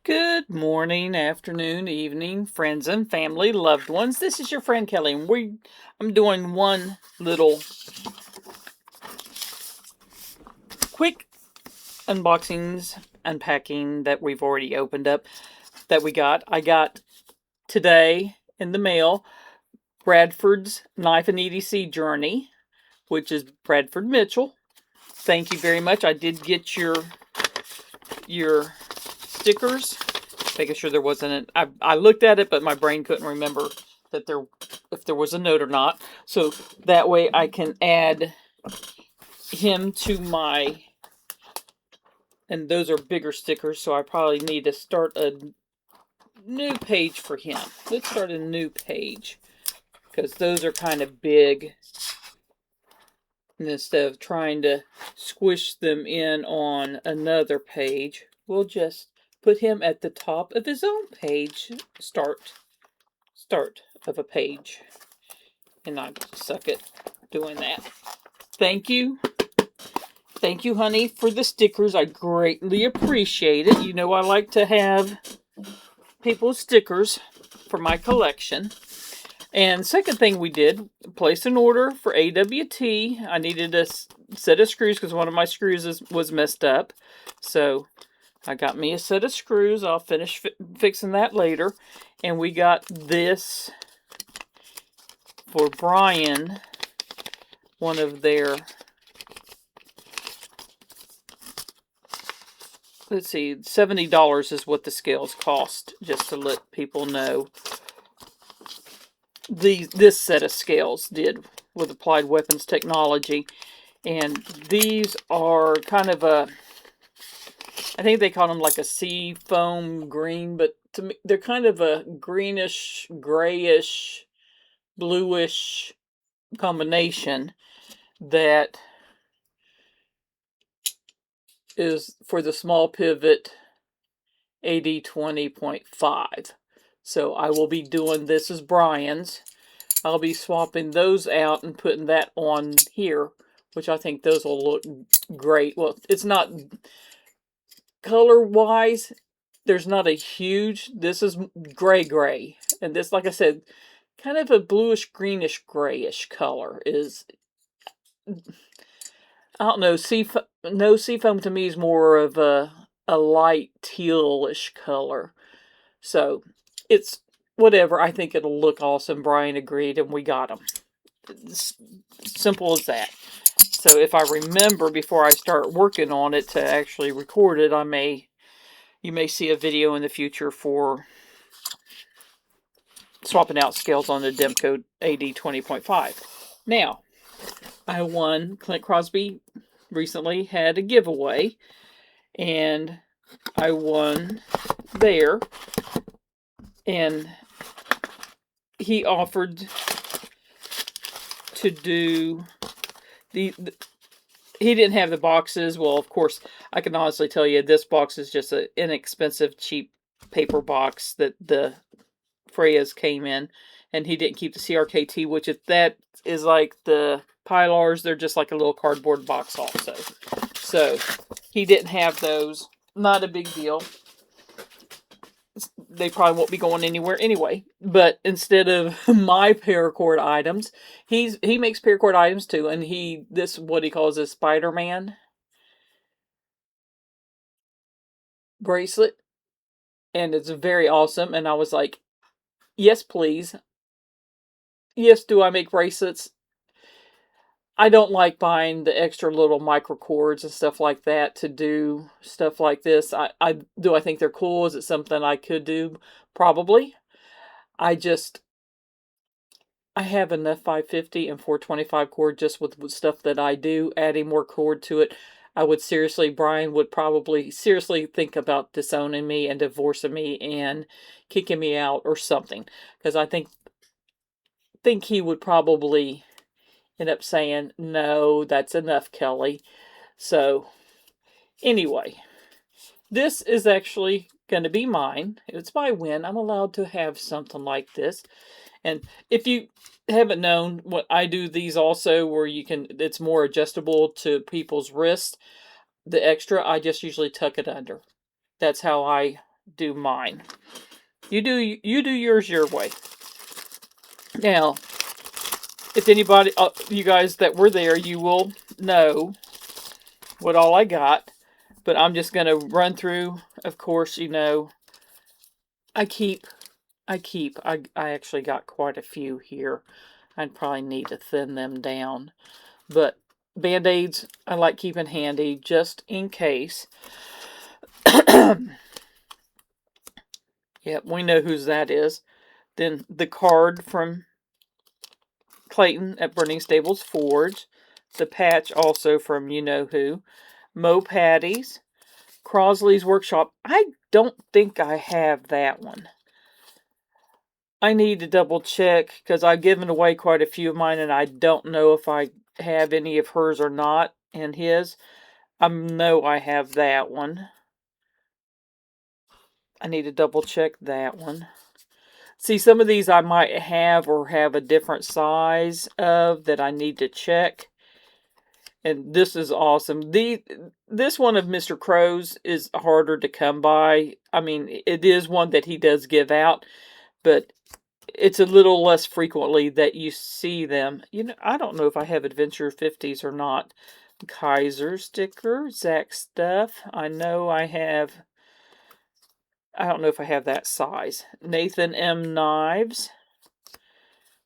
Good morning, afternoon, evening, friends and family, loved ones. This is your friend Kelly, and I'm doing one little quick unboxings, unpacking that we've already opened up that we got. I got today in the mail Bradford's Knife and EDC Journey, which is Bradford Mitchell. Thank you very much. I did get your stickers, making sure there wasn't I looked at it, but my brain couldn't remember that if there was a note or not. So that way I can add him to my, and those are bigger stickers, so I probably need to start a new page for him. Let's start a new page, because those are kind of big. And instead of trying to squish them in on another page, we'll just put him at the top of his own page. Start of a page. And I suck at doing that. Thank you. Thank you, honey, for the stickers. I greatly appreciate it. You know I like to have people's stickers for my collection. And second thing we did, place an order for AWT. I needed a set of screws because one of my screws was messed up. So I got me a set of screws. I'll finish fixing that later. And we got this for Brian, one of their, let's see, $70 is what the scales cost, just to let people know. This set of scales did with Applied Weapons Technology, and these are kind of I think they call them like a sea foam green, but to me they're kind of a greenish, grayish, bluish combination that is for the small pivot AD 20.5. So I will be doing this as Brian's. I'll be swapping those out and putting that on here, which I think those will look great. Well, it's not color-wise, there's not a huge, this is gray, and this, like I said, kind of a bluish, greenish, grayish color is, I don't know, seafoam to me is more of a light tealish color. So it's whatever. I think it'll look awesome. Brian agreed, and we got them. It's simple as that. So if I remember before I start working on it to actually record it, you may see a video in the future for swapping out scales on the Demco AD 20.5. Now, I won. Clint Crosby recently had a giveaway, and I won there. And he offered to do he didn't have the boxes. Well, of course, I can honestly tell you this box is just an inexpensive, cheap paper box that the Freya's came in, and he didn't keep the CRKT, which that is like the Pylars. They're just like a little cardboard box also. So he didn't have those. Not a big deal. They probably won't be going anywhere anyway. But instead of my paracord items, he makes paracord items too, and this what he calls a Spider-Man bracelet, and it's very awesome. And I was like, yes, please. Yes, do I make bracelets? I don't like buying the extra little micro cords and stuff like that to do stuff like this. I think they're cool. Is it something I could do? Probably. I have enough 550 and 425 cord just with stuff that I do. Adding more cord to it, Brian would probably seriously think about disowning me and divorcing me and kicking me out or something. Because I think he would probably end up saying, no, that's enough, Kelly. So, anyway, this is actually going to be mine. It's my win. I'm allowed to have something like this. And if you haven't known, what I do these also where it's more adjustable to people's wrists. The extra, I just usually tuck it under. That's how I do mine. You do yours your way. Now, if anybody, you guys that were there, you will know what all I got. But I'm just going to run through. Of course, you know, I actually got quite a few here. I'd probably need to thin them down. But Band-Aids I like keeping handy just in case. Yep, we know whose that is. Then the card from Clayton at Burning Stables Forge. The patch also from you know who. Mo Patties. Crosley's Workshop. I don't think I have that one. I need to double check because I've given away quite a few of mine and I don't know if I have any of hers or not and his. I know I have that one. I need to double check that one. See, some of these I might have or have a different size of that I need to check. And this is awesome. This one of Mr. Crow's is harder to come by. I mean, it is one that he does give out, but it's a little less frequently that you see them. You know, I don't know if I have Adventure 50s or not. Kaiser sticker, Zach Stuff. I know I have. I don't know if I have that size. Nathan M. Knives.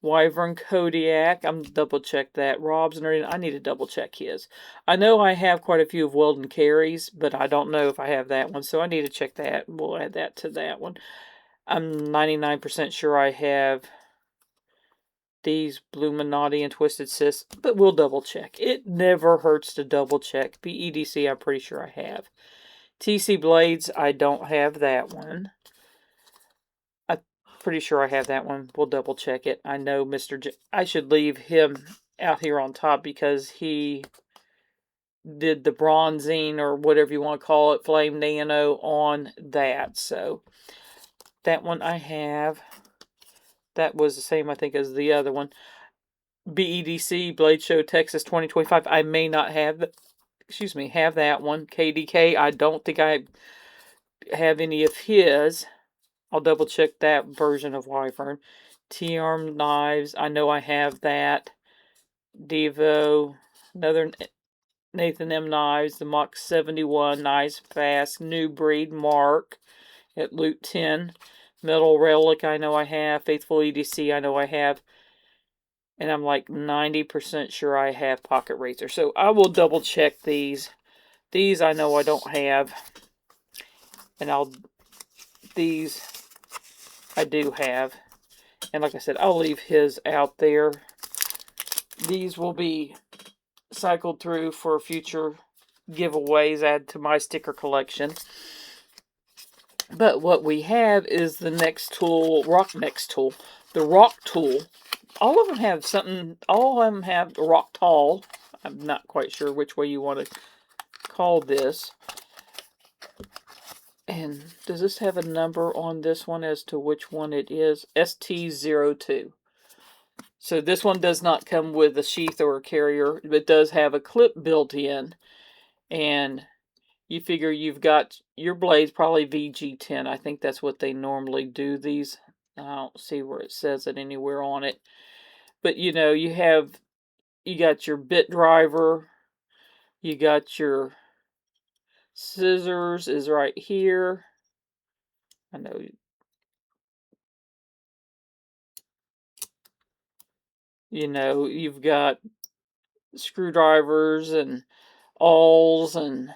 Wyvern Kodiak. I'm double check that. Rob's and I need to double check his. I know I have quite a few of Weldon Carey's, but I don't know if I have that one, so I need to check that. We'll add that to that one. I'm 99% sure I have these Bluminati and Twisted Sis, but we'll double check. It never hurts to double check. BEDC, I'm pretty sure I have. TC Blades, I don't have that one. Pretty sure I have that one. We'll double check it. I know Mr. I should leave him out here on top because he did the bronzing or whatever you want to call it, flame nano on that. So that one I have. That was the same, I think, as the other one. BEDC Blade Show Texas 2025. I may not have have that one. KDK, I don't think I have any of his. I'll double check that version of Wyvern. T-arm knives. I know I have that. Devo. Another Nathan M. Knives. The Mach 71. Knives Fast. New Breed Mark at Loot 10. Metal Relic. I know I have. Faithful EDC. I know I have. And I'm like 90% sure I have Pocket Razor. So I will double check these. These I know I don't have. And these I do have. And like I said, I'll leave his out there. These will be cycled through for future giveaways, add to my sticker collection. But what we have is the next tool, the rock tool. All of them have something, all of them have rock tall. I'm not quite sure which way you want to call this. And does this have a number on this one as to which one it is? ST02. So this one does not come with a sheath or a carrier. It does have a clip built in. And you figure you've got your blades, probably VG10. I think that's what they normally do these. I don't see where it says it anywhere on it. But you know, you got your bit driver. You got your scissors is right here. I know. You know, you've got screwdrivers and awls and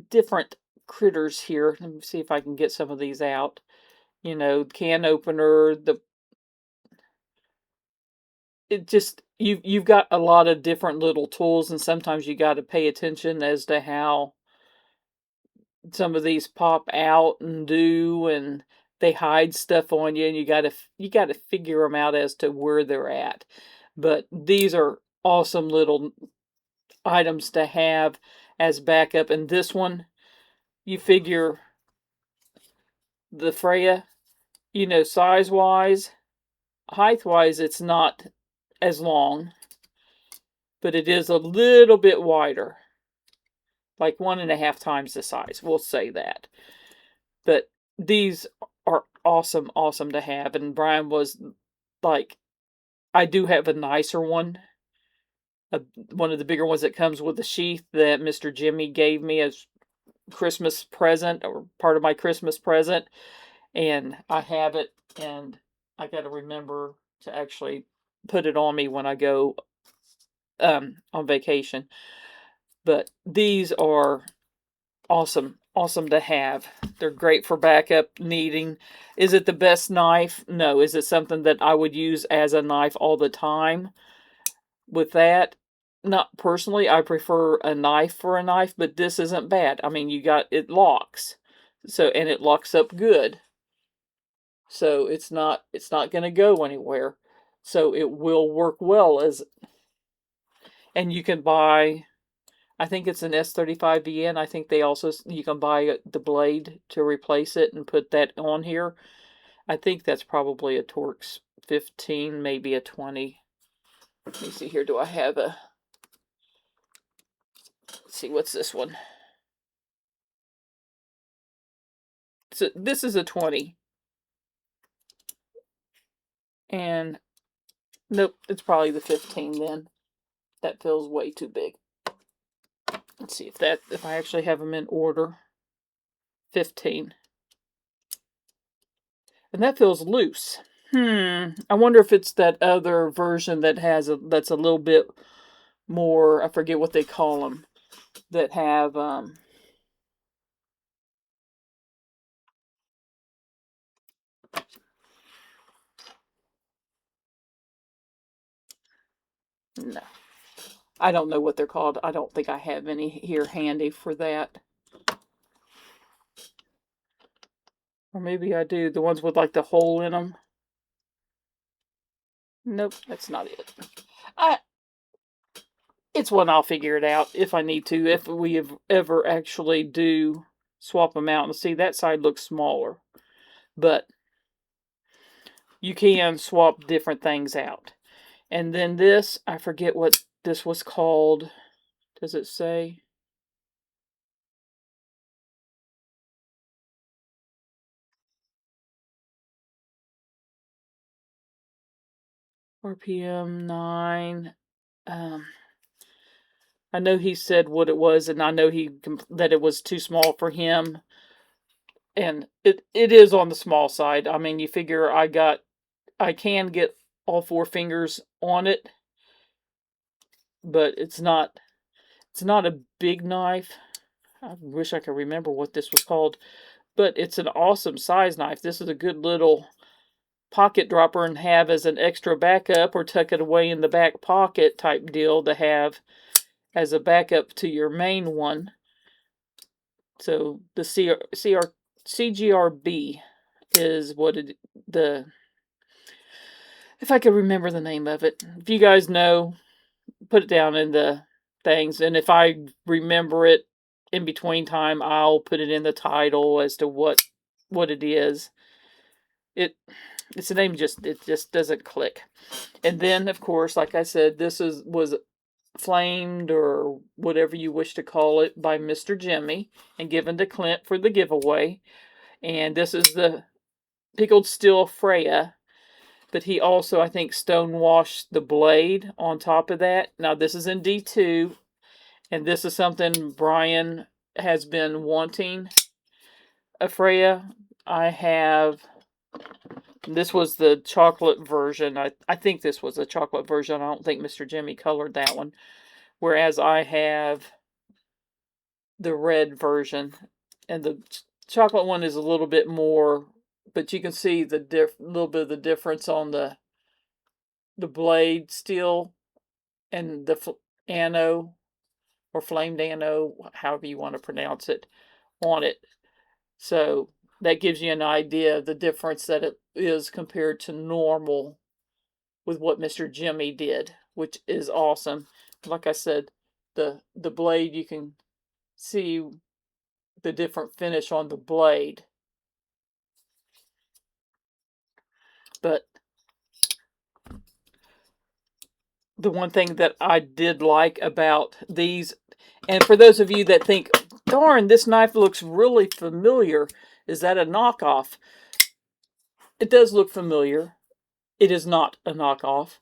different critters here. Let me see if I can get some of these out. You know, can opener, it just you've got a lot of different little tools, and sometimes you got to pay attention as to how some of these pop out and do, and they hide stuff on you, and you got to figure them out as to where they're at. But these are awesome little items to have as backup. And this one, you figure the Freya, you know, size wise, height wise, it's not as long, but it is a little bit wider like 1.5 times the size. We'll say that. But these are awesome, awesome to have. And Brian was like, I do have a nicer one. One of the bigger ones that comes with the sheath that Mr. Jimmy gave me as Christmas present, or part of my Christmas present. And I have it, and I got to remember to actually put it on me when I go on vacation. But these are awesome, awesome to have. They're great for backup kneading. Is it the best knife? No. Is it something that I would use as a knife all the time? With that, not personally. I prefer a knife for a knife, but this isn't bad. I mean, it locks. So, and it locks up good. So it's not going to go anywhere. So it will work well and you can buy, I think it's an S35VN. I think you can buy the blade to replace it and put that on here. I think that's probably a Torx 15, maybe a 20. Let me see here. Do I have let's see, what's this one? So this is a 20. And nope, it's probably the 15 then. That feels way too big. Let's see if I actually have them in order. 15. And that feels loose. I wonder if it's that other version that's a little bit more, I forget what they call them, that have, no. I don't know what they're called. I don't think I have any here handy for that. Or maybe I do. The ones with like the hole in them. Nope, that's not it. It's one I'll figure it out if I need to. If we ever actually do swap them out. And see, that side looks smaller. But you can swap different things out. And then this, I forget what this was called. Does it say? RPM 9. I know he said what it was, and I know that it was too small for him. And it is on the small side. I mean, you figure I can get all 4 fingers on it, but it's not a big knife. I wish I could remember what this was called, but it's an awesome size knife. This is a good little pocket dropper and have as an extra backup, or tuck it away in the back pocket type deal to have as a backup to your main one. So the CGRB is what if I could remember the name of it. If you guys know, put it down in the things, and if I remember it in between time, I'll put it in the title as to what it is. It's the name it just doesn't click. And then, of course, like I said, this was flamed, or whatever you wish to call it, by Mr. Jimmy and given to Clint for the giveaway. And this is the pickled steel Freya. But he also, I think, stonewashed the blade on top of that. Now, this is in D2. And this is something Brian has been wanting. A Freya. This was the chocolate version. I think this was a chocolate version. I don't think Mr. Jimmy colored that one. Whereas I have the red version. And the chocolate one is a little bit more, but you can see the little bit of the difference on the blade steel and the anno, or flamed anno, however you want to pronounce it, on it. So that gives you an idea of the difference that it is compared to normal with what Mr. Jimmy did, which is awesome. Like I said, the blade, you can see the different finish on the blade. But the one thing that I did like about these, and for those of you that think, darn, this knife looks really familiar, is that a knockoff? It does look familiar. It is not a knockoff.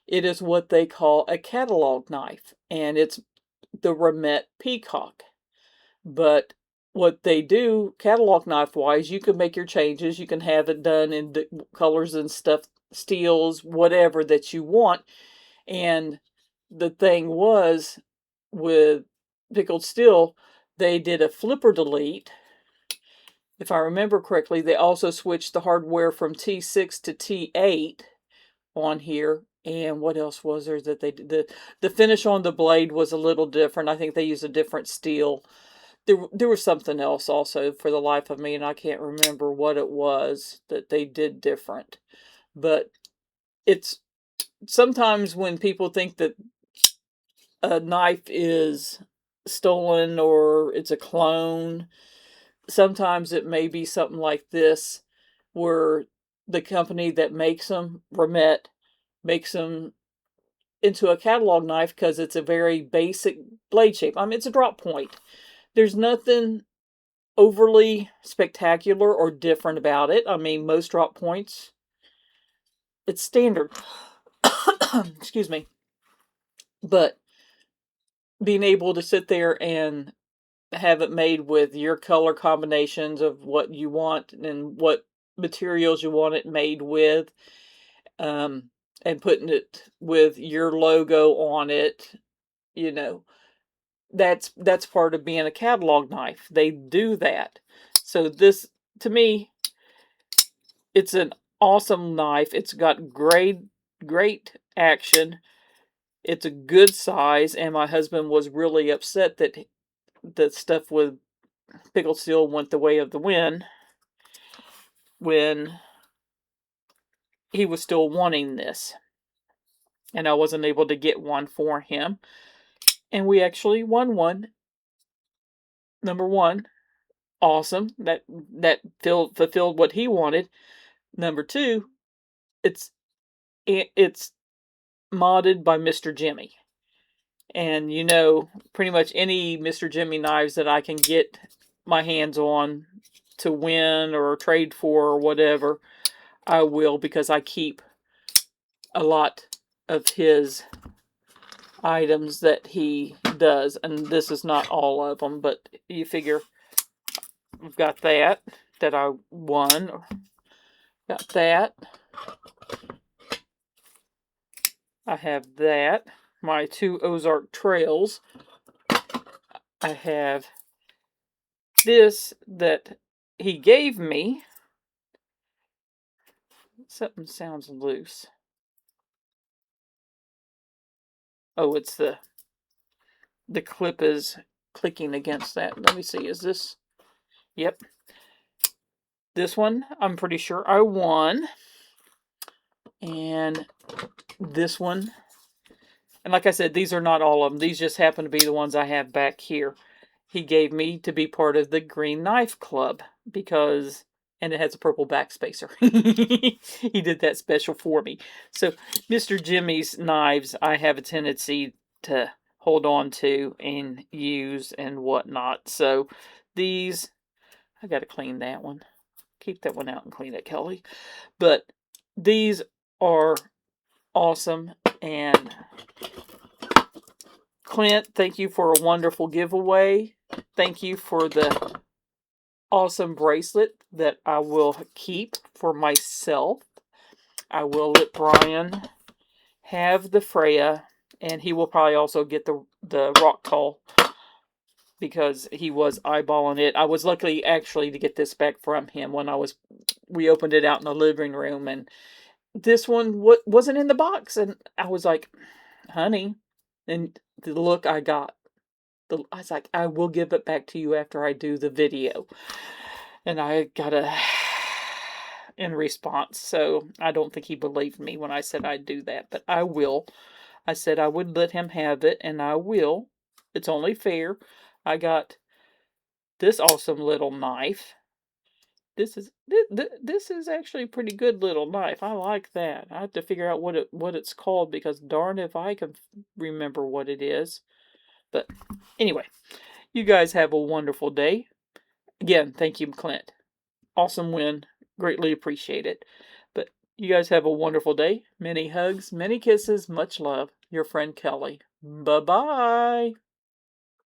It is what they call a catalog knife, and it's the Ramet Peacock. But what they do, catalog knife wise, you can make your changes. You can have it done in colors and stuff, steels, whatever that you want. And the thing was, with pickled steel, they did a flipper delete. If I remember correctly, they also switched the hardware from T6 to T8 on here. And what else was there that they did? The finish on the blade was a little different. I think they used a different steel. There was something else also, for the life of me, and I can't remember what it was that they did different. But it's sometimes when people think that a knife is stolen or it's a clone, sometimes it may be something like this, where the company that makes them, Ramet, makes them into a catalog knife because it's a very basic blade shape. I mean, it's a drop point. There's nothing overly spectacular or different about it. I mean, most drop points, it's standard. Excuse me. But being able to sit there and have it made with your color combinations of what you want and what materials you want it made with, and putting it with your logo on it, you know, that's part of being a catalog knife. They do that. So this, to me, it's an awesome knife. It's got great action. It's a good size, and my husband was really upset that the stuff with pickled steel went the way of the wind when he was still wanting this, and I wasn't able to get one for him. And we actually won one. Number one, awesome. That fulfilled what he wanted. Number two, it's modded by Mr. Jimmy. And you know, pretty much any Mr. Jimmy knives that I can get my hands on to win or trade for or whatever, I will, because I keep a lot of his items that he does. And this is not all of them, but you figure I've got that I won. Got that. I have that. My 2 Ozark Trails. I have this that he gave me. Something sounds loose. Oh, it's the clip is clicking against that. Let me see. Is this? Yep. This one, I'm pretty sure I won. And this one. And like I said, these are not all of them. These just happen to be the ones I have back here. He gave me to be part of the Green Knife Club because, and it has a purple backspacer. He did that special for me. So Mr. Jimmy's knives, I have a tendency to hold on to and use and whatnot. So these, I got to clean that one. Keep that one out and clean it, Kelly. But these are awesome. And Clint, thank you for a wonderful giveaway. Thank you for the awesome bracelet that I will keep for myself. I will let Brian have the Freya, and he will probably also get the rock tall because he was eyeballing it. I was lucky actually to get this back from him when we opened it out in the living room, and this one wasn't in the box, and I was like, honey, and the look I got, I was like, I will give it back to you after I do the video. And I got in response. So I don't think he believed me when I said I'd do that, but I will. I said I would let him have it, and I will. It's only fair. I got this awesome little knife. this is actually a pretty good little knife. I like that. I have to figure out what it's called, because darn if I can remember what it is. But anyway, you guys have a wonderful day. Again, thank you, Clint. Awesome win. Greatly appreciate it. But you guys have a wonderful day. Many hugs, many kisses, much love. Your friend Kelly. Bye-bye.